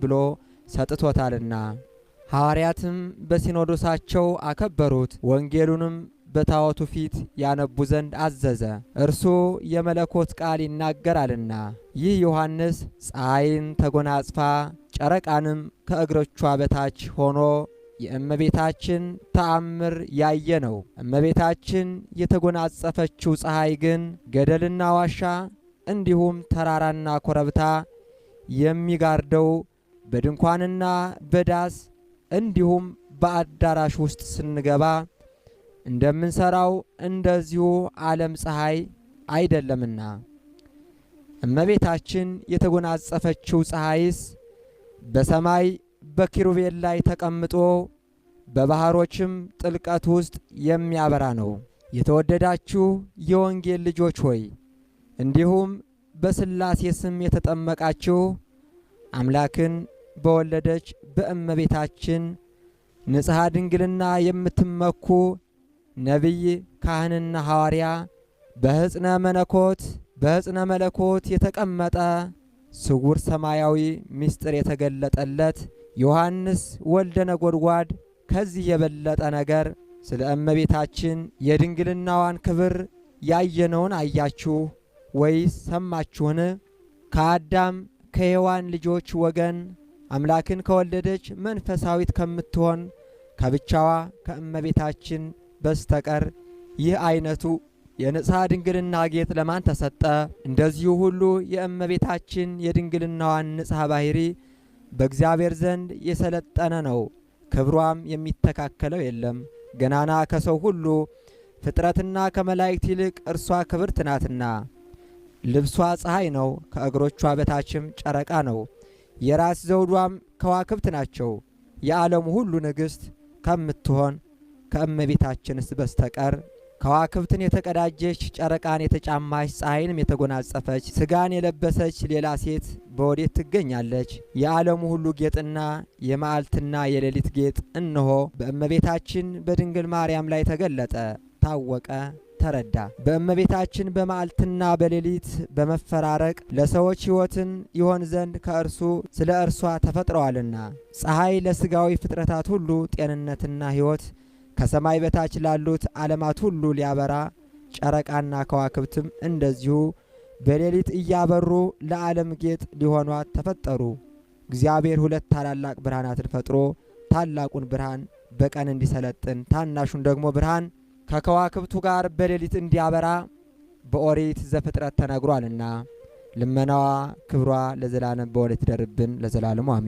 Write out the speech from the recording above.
ብሎ ሰጥቶታልና። ሐዋርያትም በሲኖዶሳቸው አከበሩት። ወንጌሉንም በታቦቱ ፊት ያነቡ ዘንድ አዘዘ፣ እርሱ የመለኮት ቃል ይናገራልና። ይህ ዮሐንስ ፀሐይን ተጎናጽፋ ጨረቃንም ከእግሮቿ በታች ሆኖ የእመቤታችን ተአምር ያየ ነው። እመቤታችን የተጎናጸፈችው ፀሐይ ግን ገደልና ዋሻ እንዲሁም ተራራና ኮረብታ የሚጋርደው በድንኳንና በዳስ እንዲሁም በአዳራሽ ውስጥ ስንገባ እንደምንሰራው እንደዚሁ ዓለም ፀሐይ አይደለምና። እመቤታችን የተጎናጸፈችው ፀሐይስ በሰማይ በኪሩቤል ላይ ተቀምጦ በባህሮችም ጥልቀት ውስጥ የሚያበራ ነው። የተወደዳችሁ የወንጌል ልጆች ሆይ እንዲሁም በሥላሴ ስም የተጠመቃችሁ አምላክን በወለደች በእመቤታችን ንጽሐ ድንግልና የምትመኩ ነቢይ፣ ካህንና ሐዋርያ በሕፅነ መለኮት የተቀመጠ ስውር ሰማያዊ ምስጢር የተገለጠለት ዮሐንስ ወልደ ነጎድጓድ ከዚህ የበለጠ ነገር ስለ እመቤታችን የድንግልናዋን ክብር ያየነውን አያችሁ ወይስ ሰማችሁን? ከአዳም ከሔዋን ልጆች ወገን አምላክን ከወለደች መንፈሳዊት ከምትሆን ከብቻዋ ከእመቤታችን በስተቀር ይህ አይነቱ የንጽሐ ድንግልና ጌጥ ለማን ተሰጠ? እንደዚሁ ሁሉ የእመቤታችን የድንግልናዋን ንጽሐ ባሕሪ በእግዚአብሔር ዘንድ የሰለጠነ ነው። ክብሯም የሚተካከለው የለም። ገናና ከሰው ሁሉ ፍጥረትና ከመላእክት ይልቅ እርሷ ክብርት ናትና። ልብሷ ፀሐይ ነው፣ ከእግሮቿ በታችም ጨረቃ ነው። የራስ ዘውዷም ከዋክብት ናቸው። የዓለሙ ሁሉ ንግሥት ከምትሆን ከእመቤታችንስ በስተቀር ከዋክብትን የተቀዳጀች ጨረቃን የተጫማች ፀሐይንም የተጎናጸፈች ሥጋን የለበሰች ሌላ ሴት በወዴት ትገኛለች? የዓለሙ ሁሉ ጌጥና የመዓልትና የሌሊት ጌጥ እነሆ በእመቤታችን በድንግል ማርያም ላይ ተገለጠ፣ ታወቀ፣ ተረዳ። በእመቤታችን በመዓልትና በሌሊት በመፈራረቅ ለሰዎች ሕይወትን ይሆን ዘንድ ከእርሱ ስለ እርሷ ተፈጥረዋልና። ፀሐይ ለሥጋዊ ፍጥረታት ሁሉ ጤንነትና ሕይወት ከሰማይ በታች ላሉት ዓለማት ሁሉ ሊያበራ፣ ጨረቃና ከዋክብትም እንደዚሁ በሌሊት እያበሩ ለዓለም ጌጥ ሊሆኗት ተፈጠሩ። እግዚአብሔር ሁለት ታላላቅ ብርሃናትን ፈጥሮ ታላቁን ብርሃን በቀን እንዲሰለጥን ታናሹን ደግሞ ብርሃን ከከዋክብቱ ጋር በሌሊት እንዲያበራ በኦሪት ዘፍጥረት ተነግሯልና። ልመናዋ ክብሯ ለዘላለም በወለት ይደርብን ለዘላለሙ አሜን።